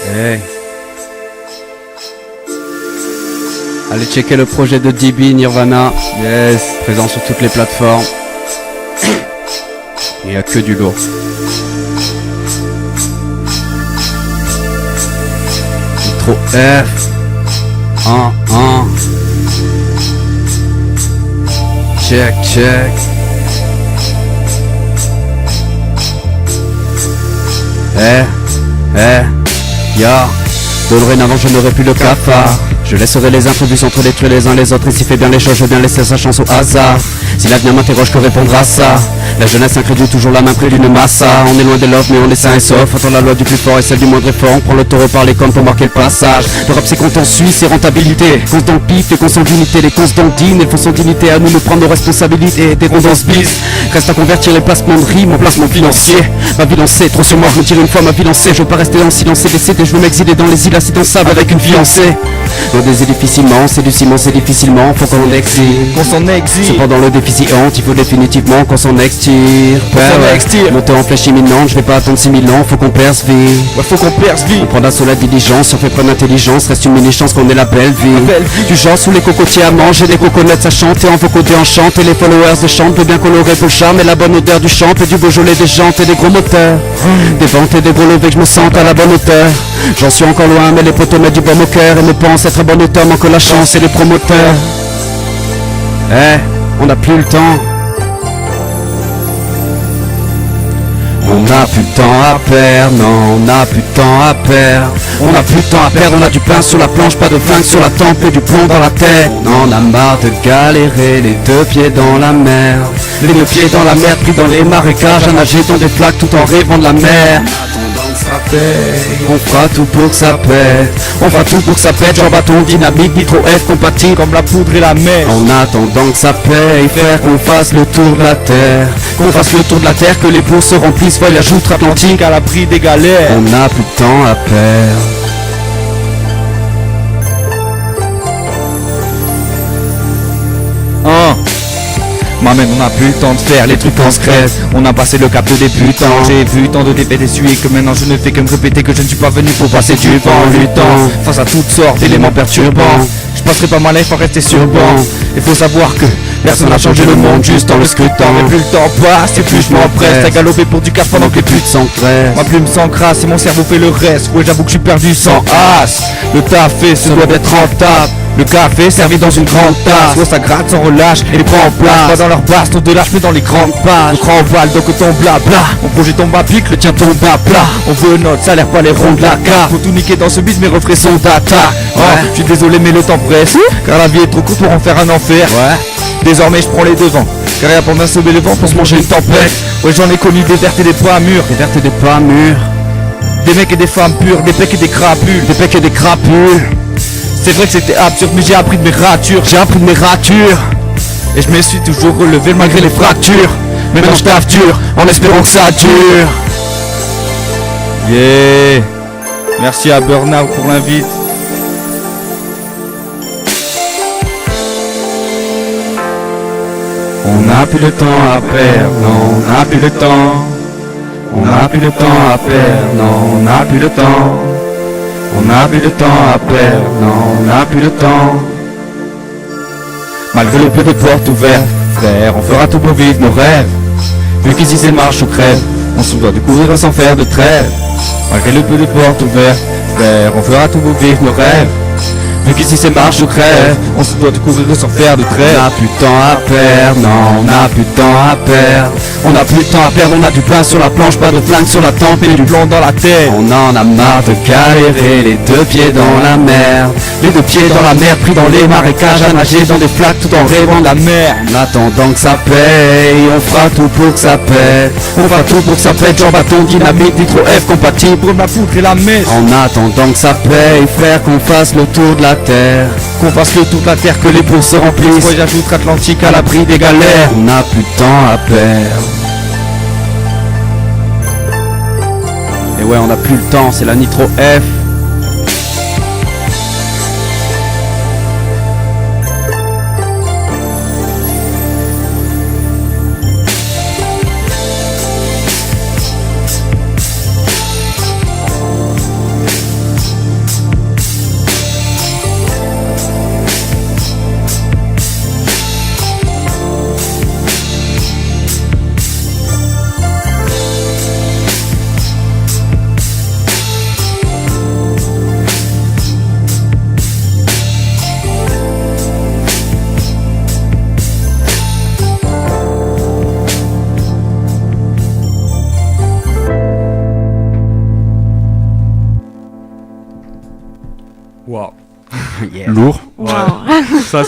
Hey. Allez checker le projet de DB Nirvana. Yes, présent sur toutes les plateformes. Il n'y a que du lourd. Nitro F. Check, check. Ya. Dorénavant je n'aurai plus le cafard. Je laisserai les imprévus s'entre-détruire les uns les autres. Et s'il fait bien les choses, je viens laisser sa chance au hasard. Si l'avenir m'interroge, que répondra à ça? La jeunesse incrédule, toujours la main près d'une massa. On est loin de l'offre, mais on est sain et sauf. Entend la loi du plus fort et celle du moindre effort. On prend le taureau par les cornes pour marquer le passage. Le rap c'est compte en Suisse et rentabilité. Cause dans le pif, les cons d'unité, les cons dans le dîne. Elles font son dignité, à nous de prendre nos responsabilités. Des ronds dans ce bis. Reste à convertir les placements de rimes en placement financier. Ma vie lancée, trop sur moi, je me tire une fois ma vie lancée. Je veux pas rester en silence et décédé. Je veux m'exiler dans les îles acides en sable avec une fiancée. Dans des îles difficilement, c'est du ciment, c'est difficilement. Faut qu'on exile, qu'on s'en exile. Cependant le déficit hante, il faut définitivement qu'on s'en extire. Monter en flèche imminente, je vais pas attendre 6000 ans, faut qu'on perce vie. Ouais, faut qu'on perce vie. On prend d'assaut la diligence, on fait preuve d'intelligence, reste une mini-chance qu'on ait la belle vie. Du genre sous les cocotiers à manger, des coconettes ça chante, et en vocodé enchante, et les followers de chante, peut bien colorer pour le charme, et la bonne odeur du champ, et du Beaujolais, des jantes et des gros moteurs. Des ventes et des gros levés que je me sente à la bonne hauteur. J'en suis encore loin, mais les potos mettent du bon au cœur, et me pensent être un bon auteur, manque la chance et les promoteurs. On n'a plus le temps. On n'a plus de temps à perdre, non, on n'a plus de temps à perdre. On n'a plus de temps à perdre, on a du pain sur la planche, pas de flingue sur la tempe et du plomb dans la tête. On en a marre de galérer, les deux pieds dans la mer. Les deux pieds dans la mer, pris dans les marécages, à nager dans des flaques tout en rêvant de la mer. On fera tout pour que ça pète. On fera tout pour que ça pète. Genre bâton, dynamique, nitro F compatible comme la poudre et la mer. En attendant que ça paye, faire qu'on fasse le tour de la terre. Qu'on fasse le tour de la terre, que les bourses se remplissent. Voyage outre-Atlantique à l'abri des galères. On n'a plus de temps à perdre. Moi-même on n'a plus le temps de faire les trucs en secret. On a passé le cap de débutant. J'ai vu tant de défaites essuyer que maintenant je ne fais que me répéter que je ne suis pas venu pour passer du vent luttant face à toutes sortes d'éléments perturbants. Je passerai pas ma life à rester sur banc. Il faut savoir que personne n'a changé le monde juste en le scrutant. Mais plus le temps passe et plus je m'empresse à galoper pour du cash pendant que les putes s'encrassent. Ma plume s'encrasse et mon cerveau fait le reste. Ouais, j'avoue que je suis perdu sans as. Le taf fait, ce doit être rentable. Le café servi dans une grande tasse. Ouais, ça gratte sans relâche et les prend en place. Pas dans leur basse, non de lâche mais dans les grandes pages. On remballe donc ton blabla. Mon projet tombe à pic, le tien tombe à plat. On veut notre salaire, pas les ronds de la carte. Faut tout niquer dans ce bis, mes refrains sont d'attaque. Je suis désolé mais le temps presse. Car la vie est trop courte pour en faire un enfer. Désormais je prends les devants. Car y'a pas d'un sauver le vent pour se manger une tempête. Ouais, j'en ai connu des vertes et des pas mûrs. Des vertes et des pas mûrs. Des mecs et des femmes pures, des pecs et des crapules. Des pecs et des crapules. C'est vrai que c'était absurde mais j'ai appris de mes ratures. J'ai appris de mes ratures. Et je me suis toujours relevé malgré les fractures. Maintenant je taffe dur en espérant que ça dure. Yeah. Merci à Burnout pour l'invite. On n'a plus le temps à perdre, non, on n'a plus le temps. On n'a plus le temps à perdre, non, on n'a plus le temps. On n'a plus de temps à perdre, non, on n'a plus de temps. Malgré le peu de portes ouvertes, frère, on fera tout pour vivre nos rêves. Vu qu'ici c'est marche ou crève, on se doit de courir sans faire de trêve. Malgré le peu de portes ouvertes, frère, on fera tout pour vivre nos rêves. Vu qu'ici c'est marche ou crève, on se doit de courir sans faire de trêve. On n'a plus de temps à perdre, non, on n'a plus de temps à perdre. On n'a plus de temps à perdre, on a du pain sur la planche, pas de flingue sur la tempe et du plomb dans la tête. On en a marre de galérer, les deux pieds dans la mer. Les deux pieds dans la mer, pris dans les marécages, à nager dans des flaques tout en rêvant de la mer. En attendant que ça paye, on fera tout pour que ça pète. On fera tout pour que ça pète, genre bâton, dynamique, nitro F compatible pour la poudre et la messe. En attendant que ça paye, frère, qu'on fasse le tour de la terre. Qu'on fasse le tour de la terre, que les bourses se remplissent. Voyage outre-Atlantique à l'abri des galères. On n'a plus de temps à perdre. Et ouais, on n'a plus le temps, c'est la Nitro F. Lourd. Wow. Ça